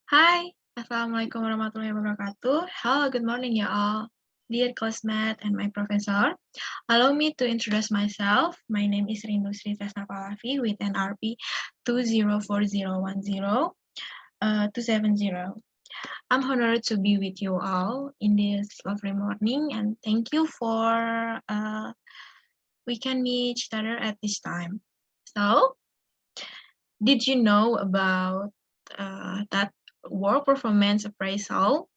Hai, Assalamualaikum warahmatullahi wabarakatuh. Hello, good morning, ya all. Dear classmate and my professor, allow me to introduce myself. My name is Rindu Tresna Palavi with an RP 204010270. I'm honored to be with you all in this lovely morning, and thank you for we can meet each other at this time. So, did you know about that work performance appraisal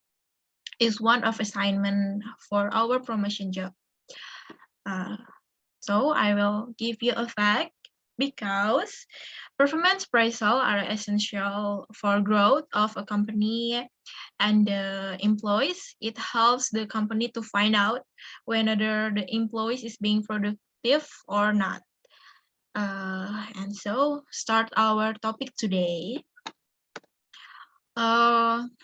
is one of assignment for our promotion job? So I will give you a fact because performance appraisal are essential for growth of a company and the employees. It helps the company to find out whether the employees is being productive or not. And so start our topic today.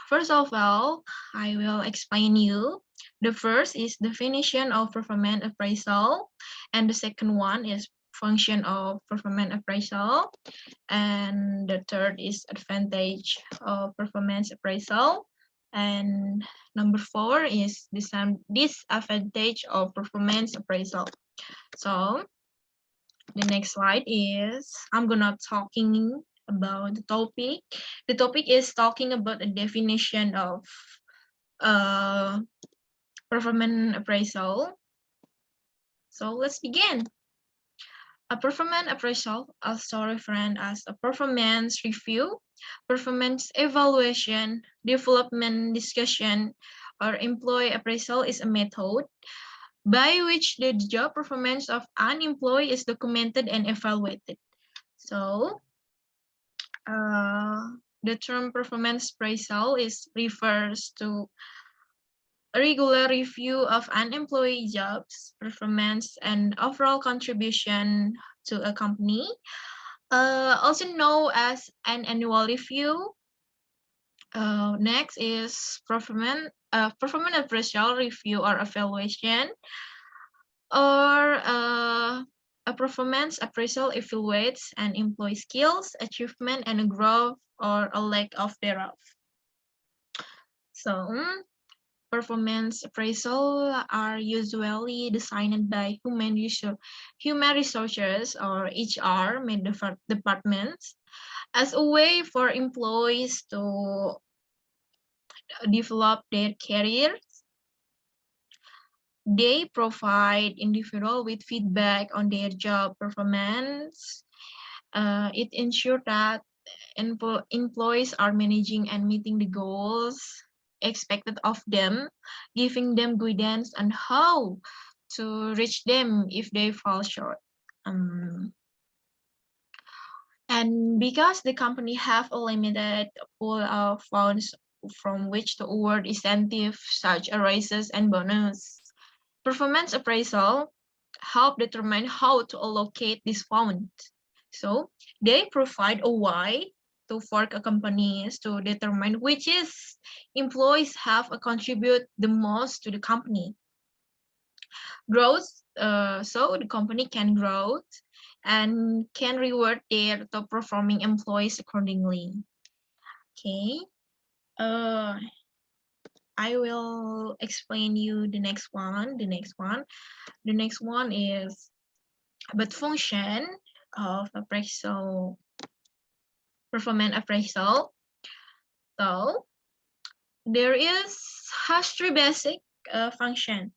First of all, I will explain you. The first is definition of performance appraisal, and the second one is function of performance appraisal, and the third is advantage of performance appraisal, and number four is disadvantage of performance appraisal. So the next slide is I'm gonna talking about the topic. The topic is talking about a definition of performance appraisal. So let's begin. A performance appraisal, also referred as a performance review, performance evaluation, development discussion, or employee appraisal is a method by which the job performance of an employee is documented and evaluated. So, the term performance appraisal refers to a regular review of an employee jobs, performance, and overall contribution to a company, also known as an annual review. Next is performance appraisal review or evaluation, or a performance appraisal evaluates an employee skills, achievement, and growth, or a lack of thereof. So, performance appraisal are usually designed by human resources or HR departments as a way for employees to develop their careers. They provide individuals with feedback on their job performance. It ensures that employees are managing and meeting the goals expected of them, giving them guidance on how to reach them if they fall short. And because the company have a limited pool of funds from which to award incentives such as raises and bonus, performance appraisal help determine how to allocate these funds. So they provide a way to for companies to determine which is employees have a contribute the most to the company. Growth, so the company can grow and can reward their top performing employees accordingly. Okay. I will explain you the next one. The next one is about function of appraisal, performance appraisal. So there has three basic function.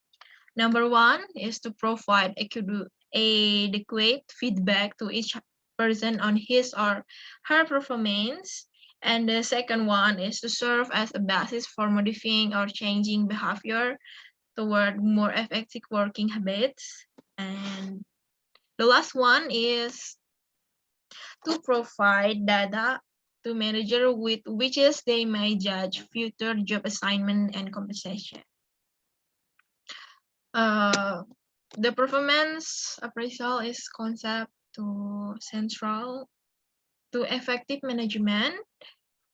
Number one is to provide adequate feedback to each person on his or her performance. And the second one is to serve as a basis for modifying or changing behavior toward more effective working habits. And the last one is to provide data to manager with which is they may judge future job assignment and compensation. The performance appraisal is concept to central to effective management.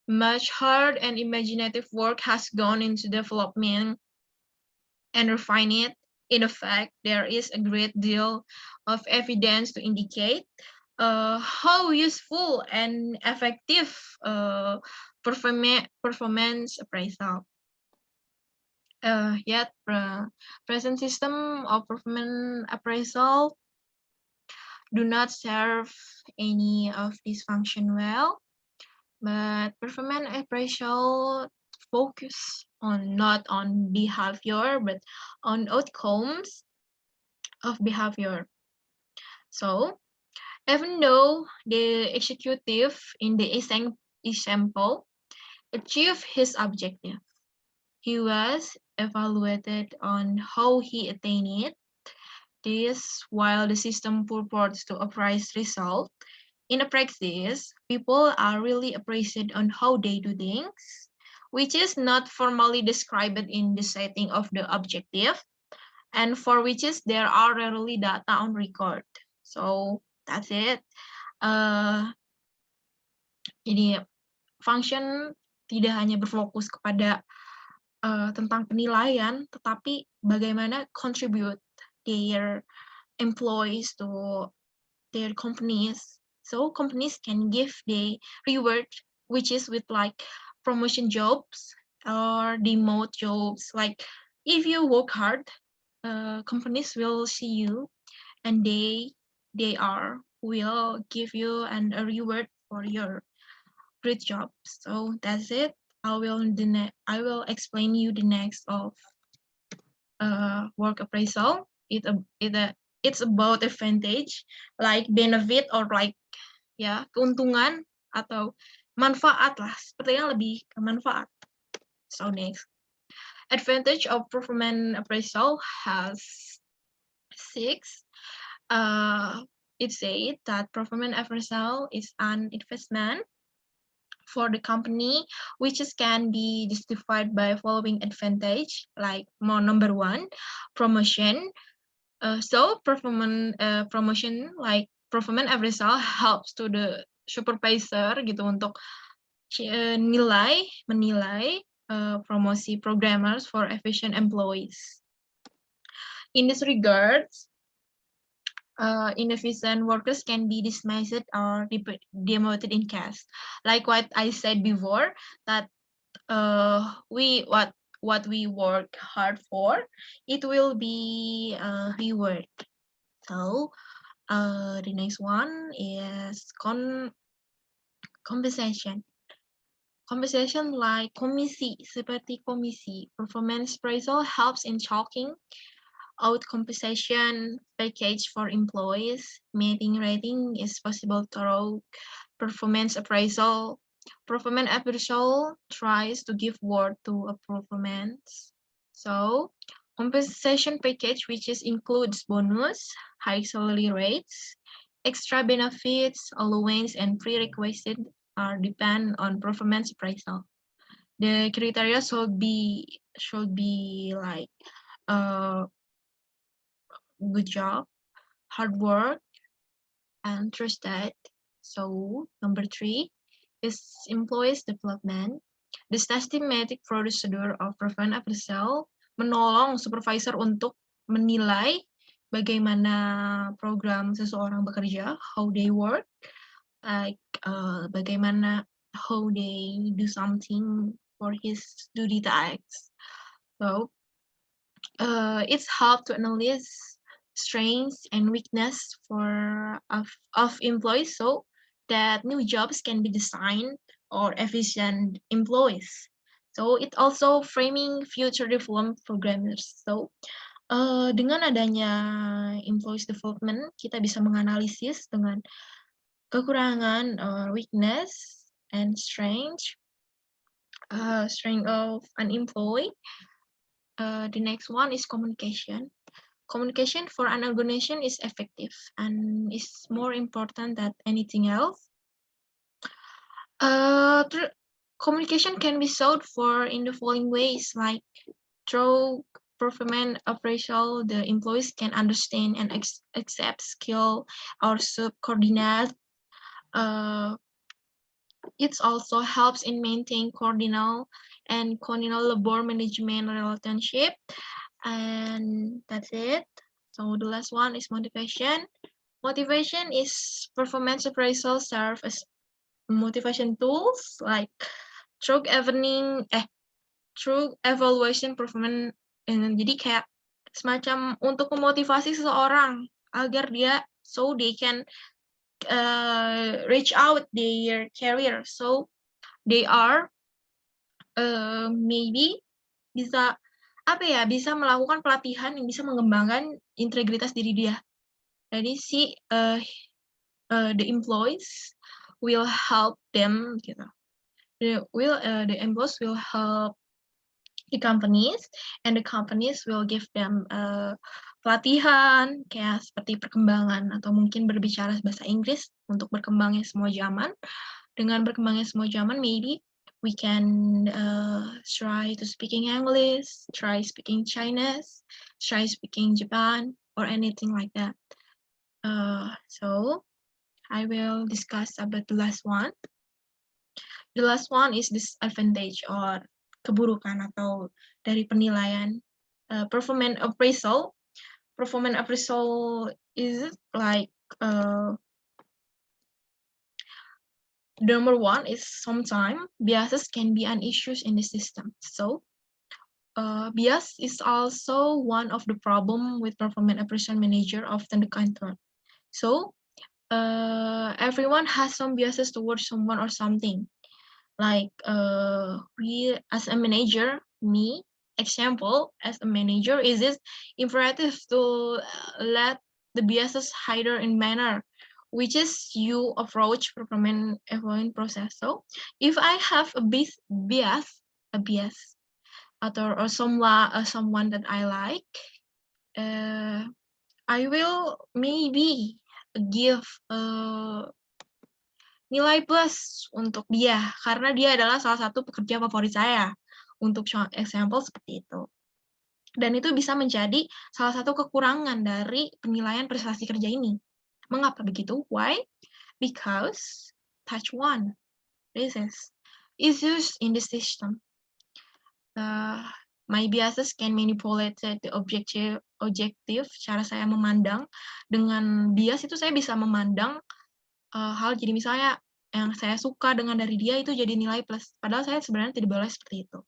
Much hard and imaginative work has gone into development and refine it. In effect, there is a great deal of evidence to indicate how useful and effective performance appraisal. Yet present system of performance appraisal do not serve any of this function well, but performance appraisal focus on not on behavior but on outcomes of behavior. So even though the executive in the example achieved his objective, he was evaluated on how he attained it. This while the system purports to appraise result. In a practice, people are really appraised on how they do things, which is not formally described in the setting of the objective, and for which is there are rarely data on record. So that's it. Jadi function tidak hanya berfokus kepada tentang penilaian, tetapi bagaimana contribute their employees to their companies. So companies can give the reward, which is with like promotion jobs or demote jobs. Like if you work hard, companies will see you and they will give you a reward for your great job. So that's it. I will explain you the next of work appraisal. It's about advantage, like benefit or like ya keuntungan atau manfaat lah, sepertinya lebih ke manfaat. So next, advantage of performance appraisal has 6. It said that performance appraisal is an investment for the company, which can be justified by following advantage, like number 1, promotion. So performance promotion like performance appraisal helps to the supervisor gitu untuk menilai promosi programmers for efficient employees. In this regard, inefficient workers can be dismissed or demoted in case. Like what I said before, that what we work hard for, it will be reward. So the next one is compensation. Compensation like komisi, seperti komisi. Performance appraisal helps in chalking out compensation package for employees. Meeting rating is possible through performance appraisal. Performance appraisal tries to give word to a performance. So compensation package, which includes bonus, high salary rates, extra benefits, allowance, and prerequisites are depend on performance appraisal. The criteria should be like good job, hard work, and trusted. So number 3 is employees development. The systematic procedure of performance appraisal menolong supervisor untuk menilai bagaimana program seseorang bekerja, how they work, like bagaimana how they do something for his duty tasks. So it's help to analyze strengths and weakness of employees so that new jobs can be designed or efficient employees. So it also framing future development programmers. So dengan adanya employees development, kita bisa menganalisis dengan kekurangan or weakness and strength of an employee. The next one is communication. Communication for an organization is effective and is more important than anything else. Communication can be solved for in the following ways, like through performance appraisal, the employees can understand and accept skill or subordinate. It also helps in maintaining coordinal and communal labor management relationship. And that's it. So the last one is motivation. Motivation is performance appraisal serve as motivation tools like through evaluation performance. Jadi kayak semacam untuk memotivasi seseorang agar dia they can reach out their career, so they are maybe bisa bisa melakukan pelatihan yang bisa mengembangkan integritas diri dia. Jadi the employees will help them gitu. The employees will help the companies, and the companies will give them pelatihan kayak seperti perkembangan atau mungkin berbicara bahasa Inggris untuk berkembangnya semua zaman. Dengan berkembangnya semua zaman, maybe we can try to speaking English, try speaking Chinese, try speaking Japan, or anything like that. So I will discuss about the last one. The last one is disadvantage or keburukan atau dari penilaian performance appraisal. Performance appraisal is like number one is sometimes biases can be an issue in the system. So bias is also one of the problem with performance appraisal manager often the counter. So everyone has some biases towards someone or something. Like we as a manager, example, as a manager, is it imperative to let the biases hide in manner, which is you approach performance evaluation process. So if I have a bias, or someone that I like, I will maybe give nilai plus untuk dia, karena dia adalah salah satu pekerja favorit saya, untuk example seperti itu. Dan itu bisa menjadi salah satu kekurangan dari penilaian prestasi kerja ini. Mengapa begitu? Why? Because touch one, this is issues in the system. My biases can manipulate the objective, cara saya memandang. Dengan bias itu saya bisa memandang hal, jadi misalnya yang saya suka dengan dari dia itu jadi nilai plus, padahal saya sebenarnya tidak boleh seperti itu.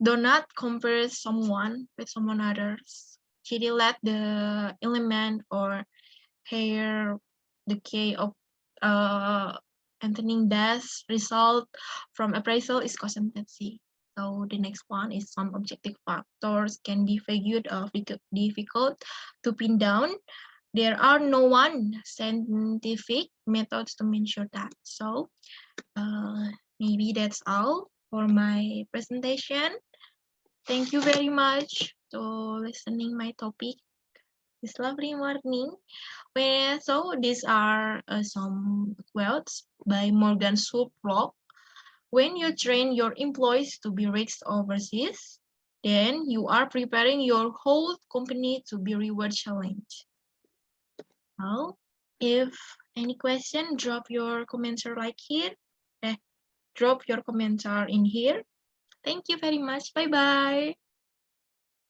Do not compare someone with someone others. Jadi let the element or hair decay of entering best result from appraisal is consistency. So the next one is some objective factors can be figured out difficult to pin down. There are no one scientific methods to measure that. So maybe that's all for my presentation. Thank you very much to listening my topic this lovely morning. So these are some quotes by Morgan Suprop. When you train your employees to be risk overseas, then you are preparing your whole company to be reward challenge. Well, if any question, drop your commenter like here. Drop your commenter in here. Thank you very much. Bye-bye.